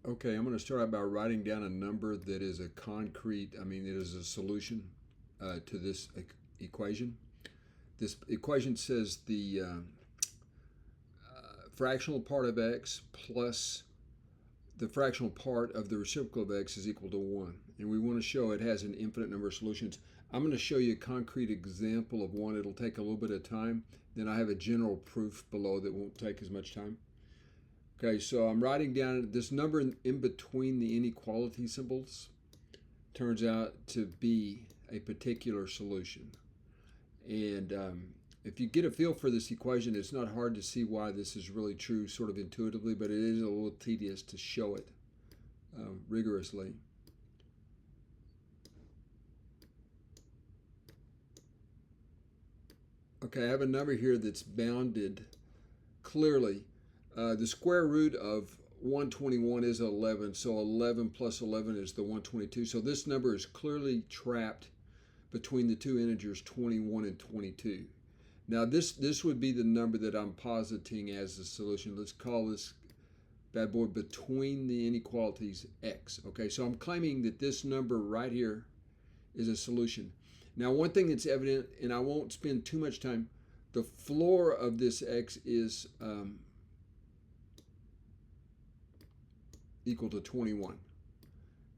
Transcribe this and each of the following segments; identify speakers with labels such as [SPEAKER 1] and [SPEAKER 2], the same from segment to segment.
[SPEAKER 1] Okay, I'm going to start out by writing down a number that is a concrete, it is a solution to this equation. This equation says the fractional part of x plus the fractional part of the reciprocal of x is equal to 1. And we want to show it has an infinite number of solutions. I'm going to show you a concrete example of one. It'll take a little bit of time. Then I have a general proof below that won't take as much time. Okay, so I'm writing down this number in between the inequality symbols turns out to be a particular solution. And if you get a feel for this equation, it's not hard to see why this is really true sort of intuitively, but it is a little tedious to show it rigorously. Okay, I have a number here that's bounded clearly. The square root of 121 is 11, so 11 plus 11 is the 122. So this number is clearly trapped between the two integers 21 and 22. Now this would be the number that I'm positing as the solution. Let's call this bad boy between the inequalities x. Okay, so I'm claiming that this number right here is a solution. Now one thing that's evident, and I won't spend too much time, the floor of this x is equal to 21.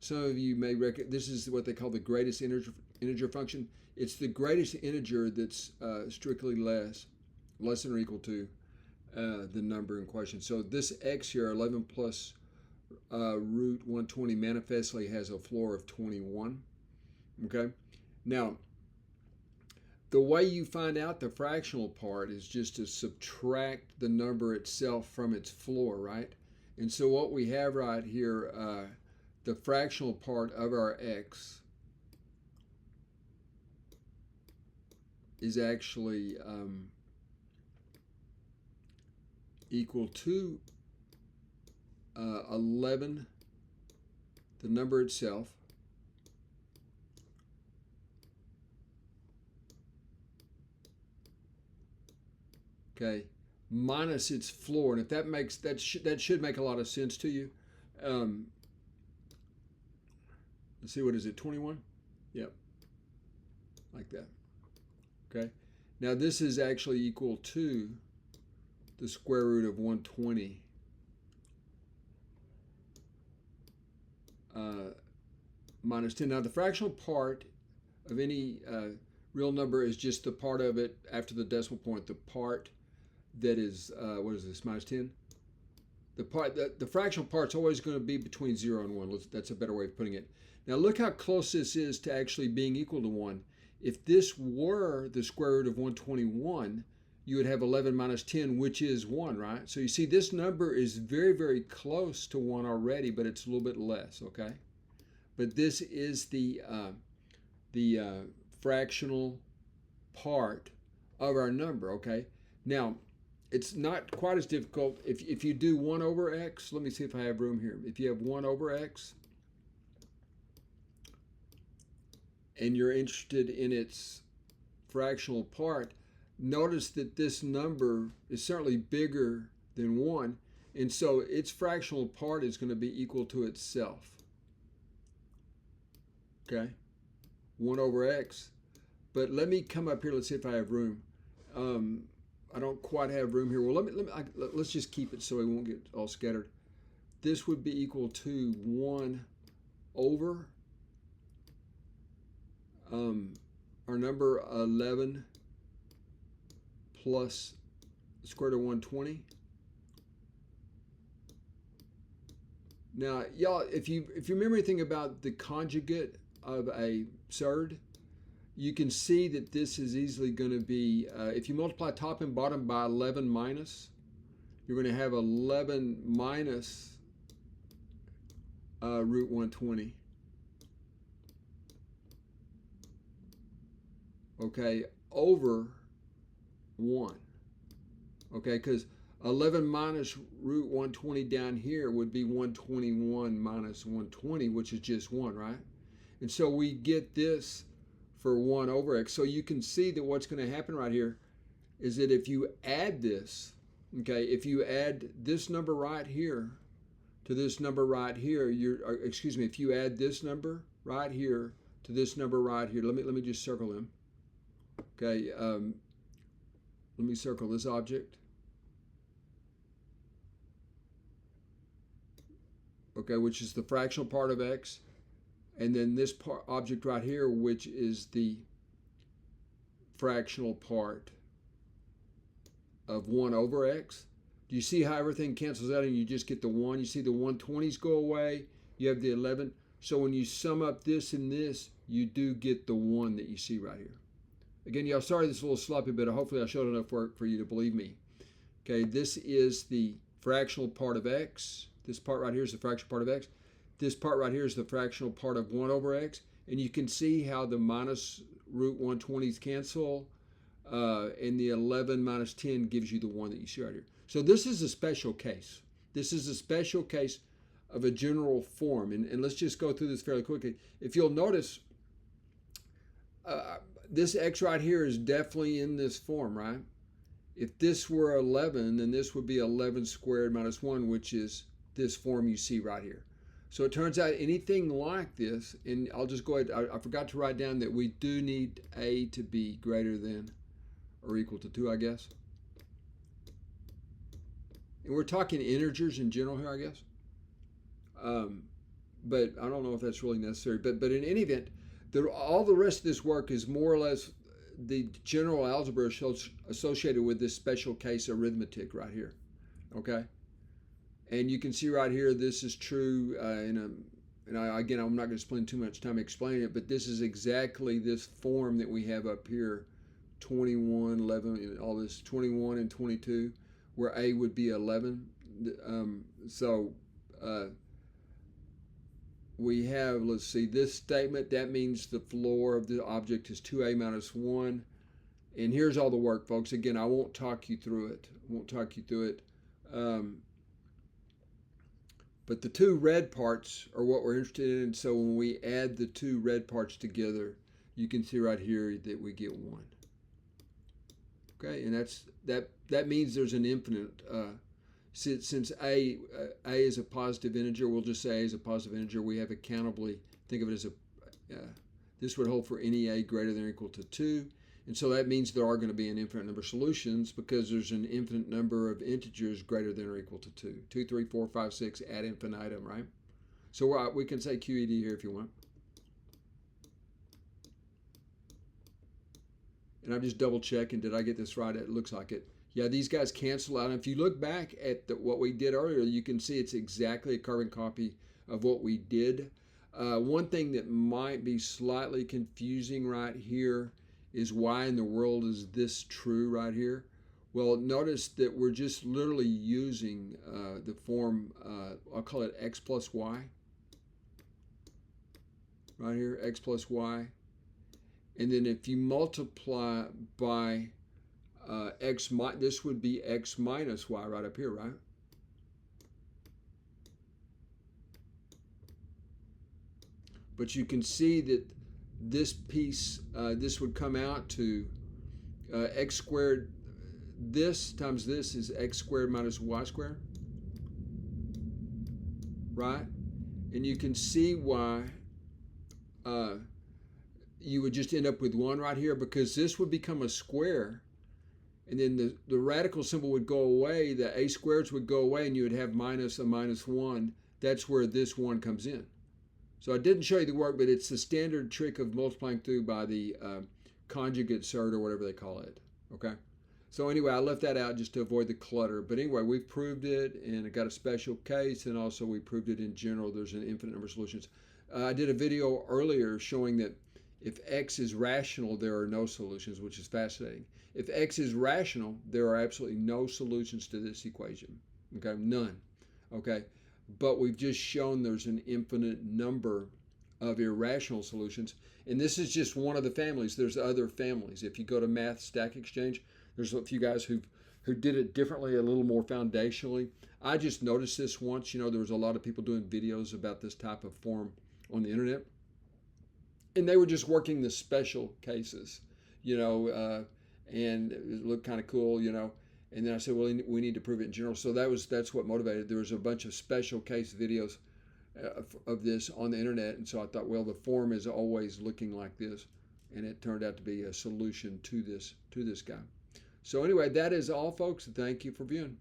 [SPEAKER 1] Some of you may recognize this is what they call the greatest integer function. It's the greatest integer that's strictly less than or equal to the number in question. So this x here, 11 plus root 120, manifestly has a floor of 21. Okay, now the way you find out the fractional part is just to subtract the number itself from its floor, right? And so what we have right here, the fractional part of our x is actually equal to 11, the number itself, okay, minus its floor. And if that makes that should make a lot of sense to you. Let's see, what is it, 21? Yep, like that. Okay, now this is actually equal to the square root of 120 minus 10. Now the fractional part of any real number is just the part of it after the decimal point, the part that is, what is this, minus 10? The fractional part's always going to be between 0 and 1. That's a better way of putting it. Now look how close this is to actually being equal to 1. If this were the square root of 121, you would have 11 minus 10, which is 1, right? So you see this number is very, very close to 1 already, but it's a little bit less, okay? But this is the fractional part of our number, okay? Now, it's not quite as difficult. If you do 1 over x, let me see if I have room here. If you have 1 over x, and you're interested in its fractional part, notice that this number is certainly bigger than 1, and so its fractional part is going to be equal to itself. Okay, 1 over x. But let me come up here. Let's see if I have room. I don't quite have room here. Well, let's just keep it so it won't get all scattered. This would be equal to 1 over our number 11 plus the square root of 120. Now, y'all, if you remember anything about the conjugate of a surd, you can see that this is easily going to be, if you multiply top and bottom by 11 minus, you're going to have 11 minus root 120. Okay, over 1. Okay, because 11 minus root 120 down here would be 121 minus 120, which is just 1, right? And so we get this for 1 over x. So you can see that what's going to happen right here is that if you add this, okay, if you add this number right here to this number right here, if you add this number right here to this number right here, let me just circle them. Okay, let me circle this object. Okay, which is the fractional part of x, and then this object right here, which is the fractional part of 1 over x. Do you see how everything cancels out and you just get the 1? You see the 120s go away, you have the 11. So when you sum up this and this, you do get the 1 that you see right here. Again, y'all, sorry this is a little sloppy, but hopefully I showed enough work for you to believe me. Okay, this is the fractional part of x. This part right here is the fractional part of x. This part right here is the fractional part of 1 over x. And you can see how the minus root 120s cancel, and the 11 minus 10 gives you the 1 that you see right here. So this is a special case. This is a special case of a general form. And let's just go through this fairly quickly. If you'll notice, this x right here is definitely in this form, right? If this were 11, then this would be 11 squared minus 1, which is this form you see right here. So it turns out anything like this, and I'll just go ahead, I forgot to write down that we do need a to be greater than or equal to 2, I guess. And we're talking integers in general here, I guess. But I don't know if that's really necessary. But in any event, all the rest of this work is more or less the general algebra associated with this special case arithmetic right here. Okay? And you can see right here, this is true, again, I'm not going to spend too much time explaining it, but this is exactly this form that we have up here, 21, 11, all this 21 and 22, where a would be 11. We have, let's see, this statement, that means the floor of the object is 2a minus 1. And here's all the work, folks. Again, I won't talk you through it. But the two red parts are what we're interested in. So when we add the two red parts together, you can see right here that we get 1. Okay, and that means there's an infinite. Since a is a positive integer, we'll just say a is a positive integer. We have it countably. Think of it as this would hold for any a greater than or equal to 2. And so that means there are going to be an infinite number of solutions because there's an infinite number of integers greater than or equal to 2. 2, 3, 4, 5, 6 ad infinitum, right? So we can say QED here if you want. And I'm just double checking, did I get this right? It looks like it. Yeah, these guys cancel out. And if you look back at what we did earlier, you can see it's exactly a carbon copy of what we did. One thing that might be slightly confusing right here is why in the world is this true right here? Well, notice that we're just literally using the form, I'll call it x plus y. Right here, x plus y. And then if you multiply by this would be x minus y right up here, right? But you can see that this piece, this would come out to x squared. This times this is x squared minus y squared, right? And you can see why you would just end up with 1 right here, because this would become a square, and then the radical symbol would go away, the a squareds would go away, and you would have minus a minus 1. That's where this 1 comes in. So I didn't show you the work, but it's the standard trick of multiplying through by the conjugate surd or whatever they call it. Okay. So anyway, I left that out just to avoid the clutter. But anyway, we've proved it, and it got a special case, and also we proved it in general. There's an infinite number of solutions. I did a video earlier showing that if x is rational, there are no solutions, which is fascinating. If x is rational, there are absolutely no solutions to this equation. Okay, none. Okay. But we've just shown there's an infinite number of irrational solutions. And this is just one of the families. There's other families. If you go to Math Stack Exchange, there's a few guys who did it differently, a little more foundationally. I just noticed this once. There was a lot of people doing videos about this type of form on the internet. And they were just working the special cases, and it looked kind of cool, And then I said, well, we need to prove it in general. So that's what motivated. There was a bunch of special case videos of this on the internet, and so I thought, well, the form is always looking like this, and it turned out to be a solution to this guy. So anyway, that is all, folks. Thank you for viewing.